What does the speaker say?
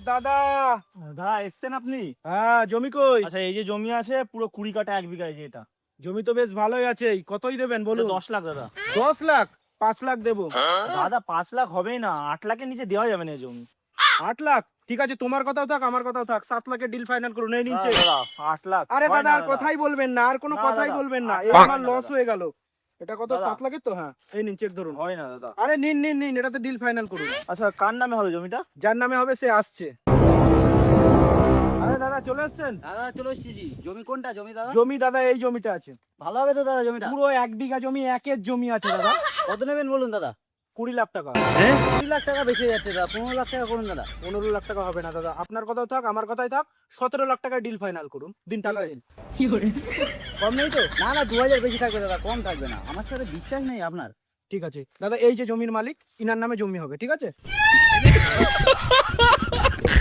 দাদা দাদা এসছেন আপনি? হ্যাঁ, জমি কই? আচ্ছা, এই যে জমি আছে পুরো 20 কাঠা 1 বিঘা, এই যে এটা। জমি তো বেশ ভালোই আছে, কতই দেবেন বলুন? 10 লাখ দাদা। 10 লাখ? 5 লাখ দেবো। দাদা 5 লাখ হবেই না, 8 লাখের নিচে দেওয়া যাবে না এই জমি। 8 লাখ? ঠিক আছে, তোমার কথাও থাক আমার কথাও থাক, 7 লাখের ডিল ফাইনাল করুন, এই নিচে। দাদা 8 লাখ আরে হয় দাদা না আর কথাই বলবেন না, আর কোনো না কথাই দাদা, বলবেন না, 8 এই লাখ আমার হয় না লস দাদা। হয়ে গেল। এটা কত? দাদা। 7 লাখের তো? হ্যাঁ, এই নিন চেক ধরুন। হয় না দাদা। আরে নিন নিন নিন, এটাতে ডিল ফাইনাল করুন। আচ্ছা, কার নামে হবে জমিটা? যার নামে হবে সে আসছে। আরে দাদা চলে এসছেন? দাদা চলে এসেছি। জমি কোনটা জমি দাদা? জমি দাদা এই জমিটা আছে, ভালো হবে তো দাদা জমিটা? পুরো 1 বিঘা জমি, একের জমি আছে দাদা। কত নেবেন বলুন দাদা? 20 লাখ টাকা। 2 লাখ টাকা বেশি হয়ে যাচ্ছে দাদা, 15 লাখ টাকা করুন দাদা। 15 লাখ টাকা হবে না দাদা, আপনার কথাও থাক আমার কথাই থাক, 17 লাখ টাকায় ডিল ফাইনাল করুন, দিন টাকা দিন। কম নেই তো? না না, 2000 বেশি থাকবে দাদা, কম থাকবে না, আমার সাথে বিশ্বাস নেই আপনার। ঠিক আছে দাদা, এই যে জমির মালিক, ইনার নামে জমি হবে, ঠিক আছে?